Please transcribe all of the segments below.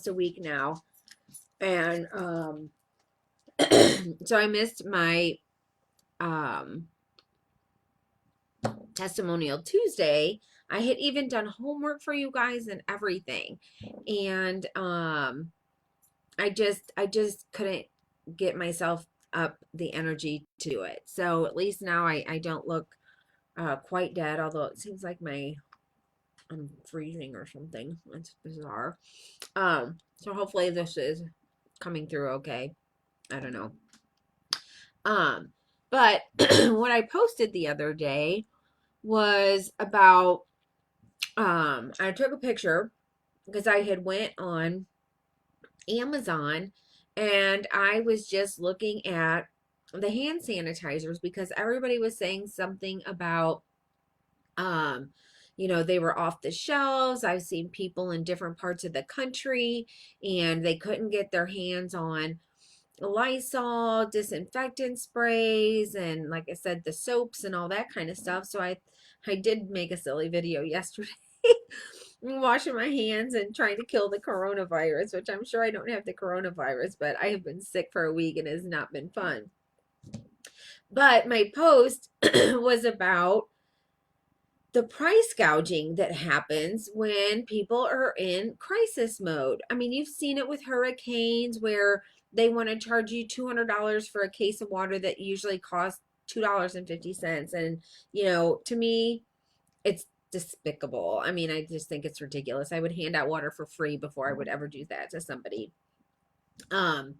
almost a week now. And so I missed my um testimonial Tuesday. I had even done homework for you guys and everything. And I just couldn't get myself up the energy to do it. So at least now I don't look quite dead, although it seems like I'm freezing or something. It's bizarre. So hopefully this is coming through okay. I don't know. Um, but what I posted the other day was about I took a picture because I had went on Amazon and I was just looking at the hand sanitizers because everybody was saying something about um they were off the shelves. I've seen people in different parts of the country and they couldn't get their hands on Lysol, disinfectant sprays, and like I said, the soaps and all that kind of stuff. So I did make a silly video yesterday washing my hands and trying to kill the coronavirus, which I'm sure I don't have the coronavirus, but I have been sick for a week and it has not been fun. But my post was about the price gouging that happens when people are in crisis mode. I mean, you've seen it with hurricanes where they want to charge you $200 for a case of water that usually costs $2.50. And, to me, it's despicable. I mean, I just think it's ridiculous. I would hand out water for free before I would ever do that to somebody. Um,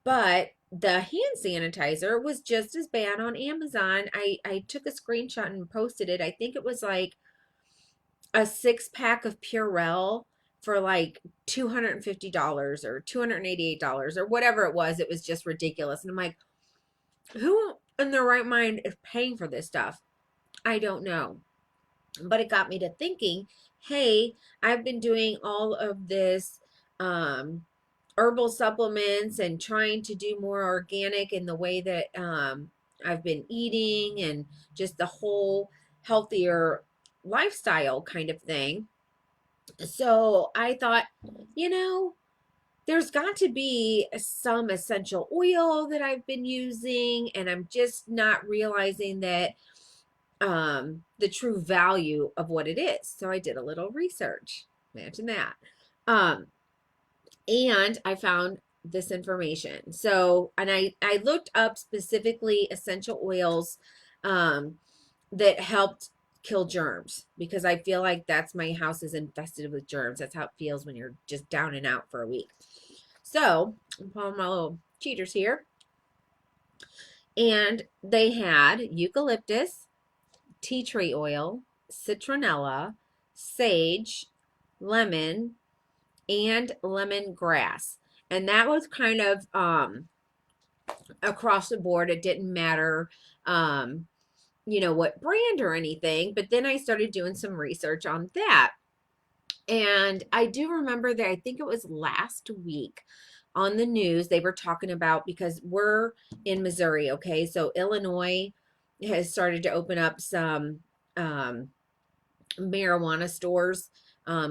but the hand sanitizer was just as bad on Amazon. I took a screenshot and posted it. I think it was like a 6 pack of Purell for like $250 or $288 or whatever it was. It was just ridiculous. And I'm like, who in their right mind is paying for this stuff? I don't know. But it got me to thinking, hey, I've been doing all of this herbal supplements and trying to do more organic in the way that I've been eating and just the whole healthier lifestyle kind of thing. So I thought, you know, there's got to be some essential oil that I've been using, and I'm just not realizing that the true value of what it is. So I did a little research. Imagine that. Um, and I found this information. So, and I looked up specifically essential oils um, that helped kill germs because I feel like my house is infested with germs. That's how it feels when you're just down and out for a week. So, I'm pulling my little cheaters here. And they had eucalyptus, tea tree oil, citronella, sage, lemon, and lemongrass. And that was kind of across the board. It didn't matter what brand or anything, but then I started doing some research on that. And I do remember that I think it was last week on the news they were talking about, because we're in Missouri, okay? So Illinois has started to open up some um marijuana stores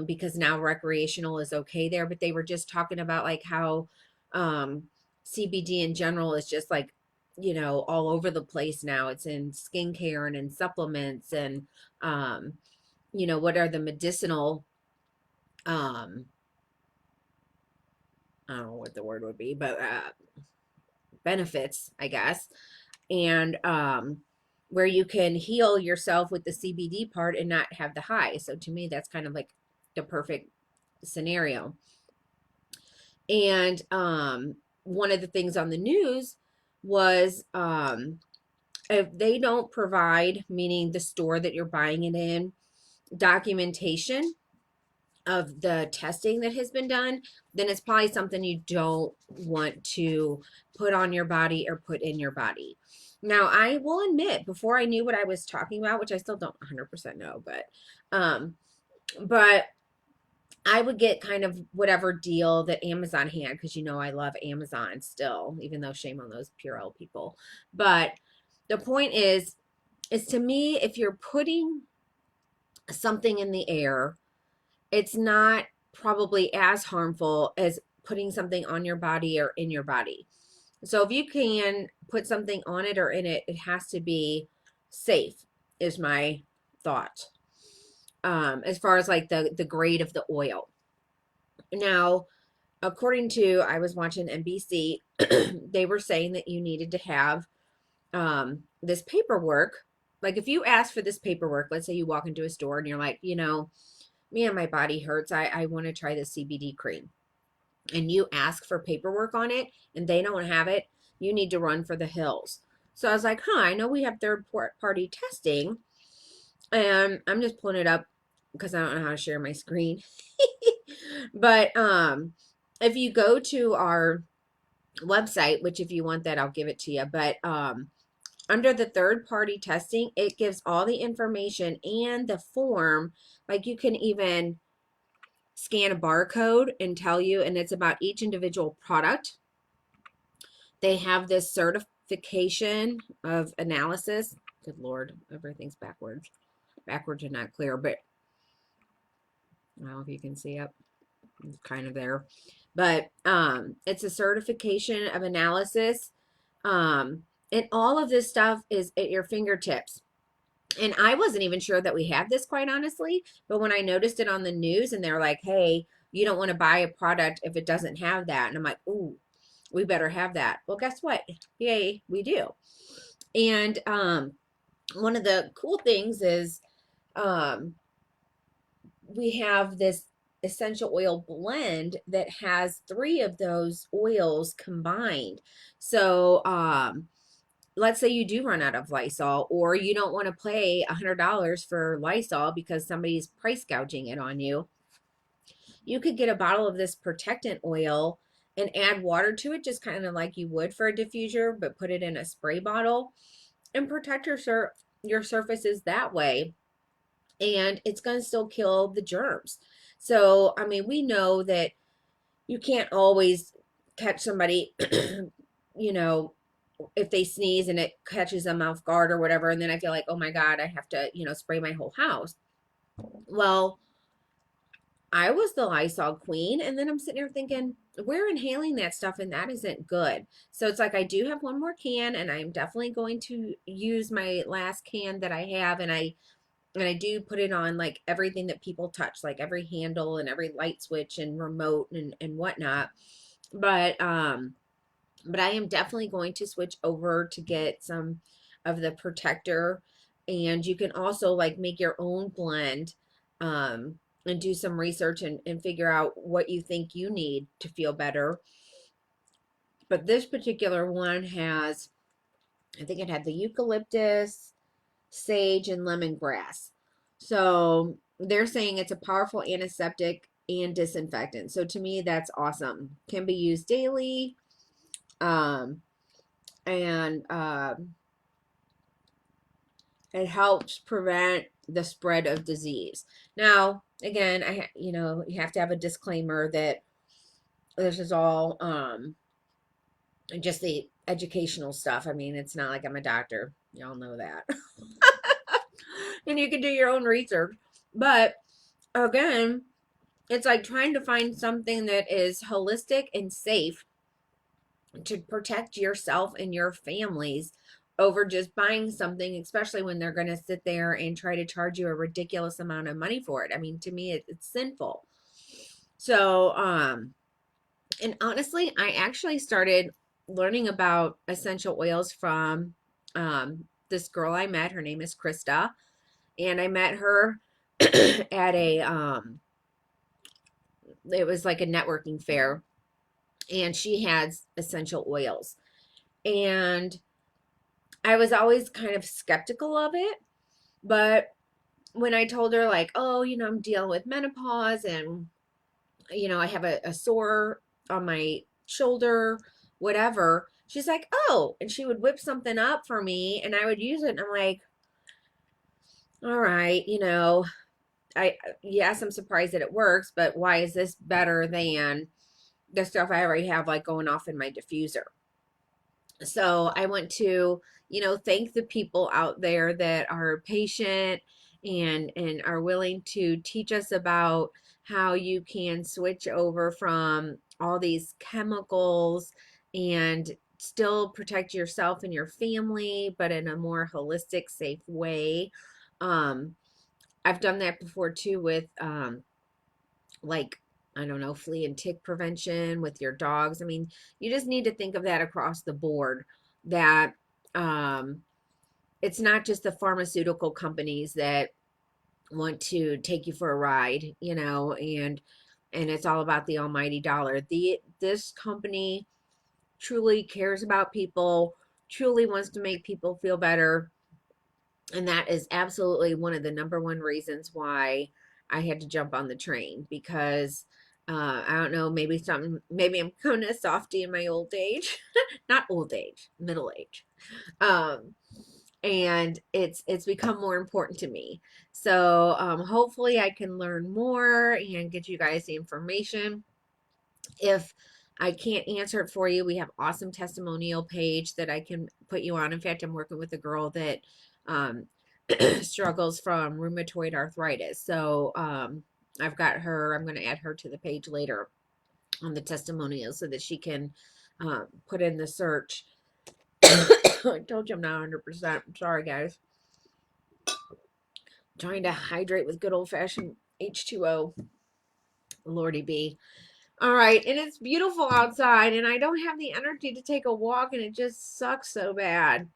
because now recreational is okay there. But they were just talking about like how CBD in general is just like, all over the place now. It's in skincare and in supplements and, what are the medicinal, um, I don't know what the word would be, but benefits, I guess. And where you can heal yourself with the CBD part and not have the high. So to me, that's kind of like the perfect scenario. And one of the things on the news was if they don't provide, meaning the store that you're buying it in, documentation of the testing that has been done, then it's probably something you don't want to put on your body or put in your body. Now, I will admit, before I knew what I was talking about, which I still don't 100% know, but I would get kind of whatever deal that Amazon had, because I love Amazon still, even though shame on those Purell people. But the point is to me, if you're putting something in the air, it's not probably as harmful as putting something on your body or in your body. So if you can put something on it or in it, it has to be safe, is my thought. As far as like the grade of the oil. Now, according to, I was watching NBC, they were saying that you needed to have this paperwork. Like if you ask for this paperwork, let's say you walk into a store and you're like, man, my body hurts. I want to try this CBD cream. And you ask for paperwork on it and they don't have it, you need to run for the hills. So I was like, I know we have third party testing. And I'm just pulling it up because I don't know how to share my screen. But if you go to our website, which if you want that, I'll give it to you. But under the third party testing, it gives all the information and the form. Like you can even scan a barcode and tell you, and it's about each individual product. They have this certification of analysis. Good Lord, everything's backwards. Backwards and not clear, but I don't know if you can see it. It's kind of there. But it's a certification of analysis. And all of this stuff is at your fingertips. And I wasn't even sure that we had this, quite honestly. But when I noticed it on the news and they're like, hey, you don't want to buy a product if it doesn't have that. And I'm like, ooh, we better have that. Well, guess what? Yay, we do. And one of the cool things is we have this essential oil blend that has 3 of those oils combined. So let's say you do run out of Lysol, or you don't want to pay $100 for Lysol because somebody's price gouging it on you. You could get a bottle of this protectant oil and add water to it, just kind of like you would for a diffuser, but put it in a spray bottle and protect your surfaces that way. And it's going to still kill the germs. So, I mean, we know that you can't always catch somebody, you know, if they sneeze and it catches them off guard or whatever. And then I feel like, oh my God, I have to, spray my whole house. Well, I was the Lysol queen. And then I'm sitting here thinking, we're inhaling that stuff and that isn't good. So it's like, I do have one more can and I'm definitely going to use my last can that I have. And I do put it on like everything that people touch, like every handle and every light switch and remote and whatnot. But I am definitely going to switch over to get some of the protector. And you can also like make your own blend and do some research and figure out what you think you need to feel better. But this particular one has, I think it had the eucalyptus, sage, and lemongrass. So they're saying it's a powerful antiseptic and disinfectant. So to me, that's awesome. Can be used daily. And it helps prevent the spread of disease. Now, again, you have to have a disclaimer that this is all just the educational stuff. I mean, it's not like I'm a doctor. Y'all know that. And you can do your own research. But again, it's like trying to find something that is holistic and safe to protect yourself and your families over just buying something, especially when they're going to sit there and try to charge you a ridiculous amount of money for it. I mean, to me, it's sinful. So, and honestly, I actually started learning about essential oils from this girl I met. Her name is Krista. And I met her at it was like a networking fair. And she had essential oils. And I was always kind of skeptical of it. But when I told her, like, oh, I'm dealing with menopause and, I have a sore on my shoulder, whatever, she's like, oh, and she would whip something up for me and I would use it. And I'm like, all right, yes, I'm surprised that it works, but why is this better than the stuff I already have, like going off in my diffuser? So I want to, thank the people out there that are patient and are willing to teach us about how you can switch over from all these chemicals and still protect yourself and your family, but in a more holistic, safe way. Um, I've done that before too with like I don't know, flea and tick prevention with your dogs. I mean, you just need to think of that across the board that um it's not just the pharmaceutical companies that want to take you for a ride, and it's all about the almighty dollar. This company truly cares about people, truly wants to make people feel better, and that is absolutely one of the number one reasons why I had to jump on the train because I don't know, maybe I'm kind of softy in my old age, not old age, middle age. Um, and it's become more important to me. So hopefully I can learn more and get you guys the information. If I can't answer it for you, we have awesome testimonial page that I can put you on. In fact, I'm working with a girl that um, struggles from rheumatoid arthritis. So I've got her. I'm going to add her to the page later on the testimonials so that she can put in the search. I told you I'm not 100%. I'm sorry, guys. Trying to hydrate with good old fashioned H2O. Lordy B. All right, and it's beautiful outside, and I don't have the energy to take a walk, and it just sucks so bad.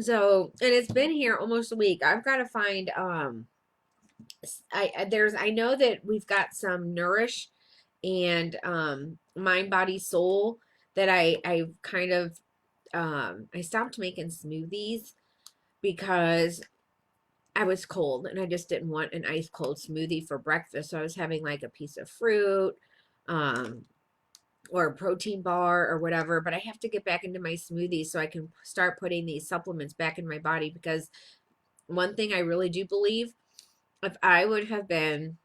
So, and it's been here almost a week. I've got to find I know that we've got some Nourish and Mind Body Soul that I kind of I stopped making smoothies because I was cold and I just didn't want an ice cold smoothie for breakfast. So I was having like a piece of fruit, um, or a protein bar or whatever, but I have to get back into my smoothies so I can start putting these supplements back in my body because one thing I really do believe, if I would have been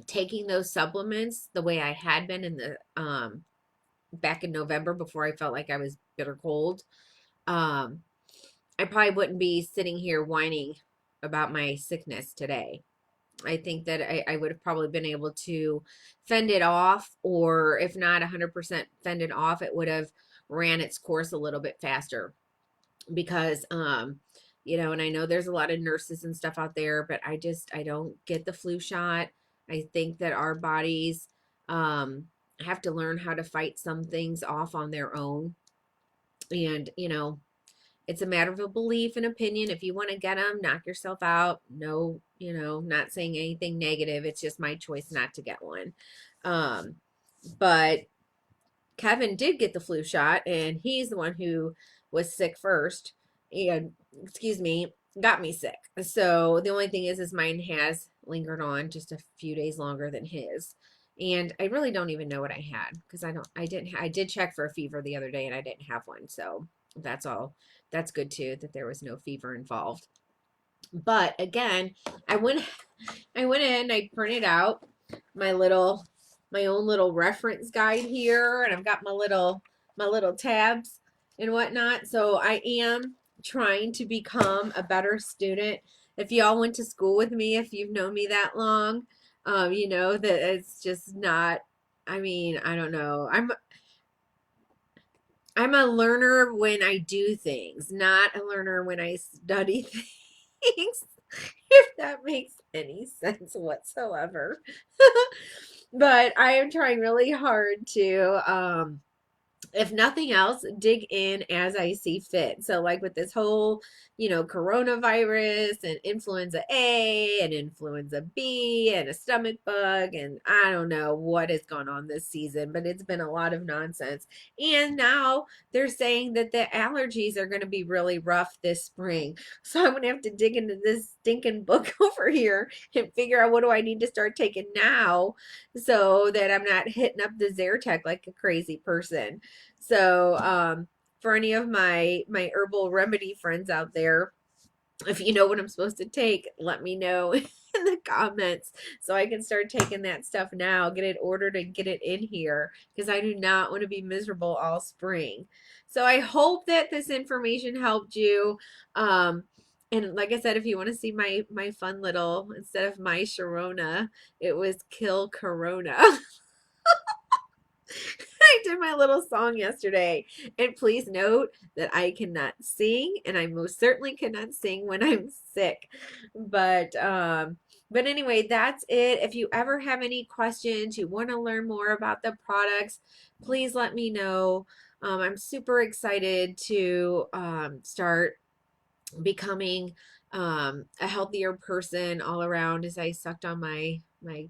taking those supplements the way I had been in the back in November before I felt like I was bitter cold, um I probably wouldn't be sitting here whining about my sickness today. I think that I would have probably been able to fend it off, or if not 100% fend it off, it would have ran its course a little bit faster because, and I know there's a lot of nurses and stuff out there, but I don't get the flu shot. I think that our bodies, um, have to learn how to fight some things off on their own. And, it's a matter of a belief and opinion. If you want to get them, knock yourself out. No, not saying anything negative. It's just my choice not to get one. Um, but Kevin did get the flu shot, and he's the one who was sick first, and excuse me, got me sick. So the only thing is mine has lingered on just a few days longer than his. And I really don't even know what I had because I did check for a fever the other day and I didn't have one. So that's all. That's good too, that there was no fever involved. But again, I went I went in, I printed out my little my own little reference guide here, and I've got my little tabs and whatnot. So I am trying to become a better student. If y'all went to school with me, if you've known me that long, you know that it's just not, I mean, I don't know. I'm a learner when I do things, not a learner when I study things, if that makes any sense whatsoever. But I am trying really hard to if nothing else, dig in as I see fit. So, like with this whole, coronavirus and influenza A and influenza B and a stomach bug, and I don't know what has gone on this season, but it's been a lot of nonsense. And now they're saying that the allergies are going to be really rough this spring. So, I'm going to have to dig into this stinking book over here and figure out what do I need to start taking now so that I'm not hitting up the Zyrtec like a crazy person. So, for any of my herbal remedy friends out there, if you know what I'm supposed to take, let me know in the comments so I can start taking that stuff now, get it ordered and get it in here because I do not want to be miserable all spring. So I hope that this information helped you. And like I said, if you want to see my fun little, instead of my Sharona, it was Kill Corona. I did my little song yesterday. And please note that I cannot sing, and I most certainly cannot sing when I'm sick. But anyway, that's it. If you ever have any questions, you want to learn more about the products, please let me know. I'm super excited to start becoming a healthier person all around as I sucked on my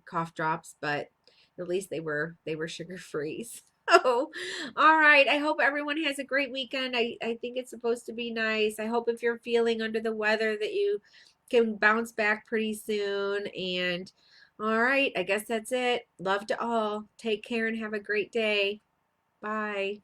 cough drops, but at least they were sugar free. So, all right. I hope everyone has a great weekend. I think it's supposed to be nice. I hope if you're feeling under the weather that you can bounce back pretty soon. And all right, I guess that's it. Love to all. Take care and have a great day. Bye.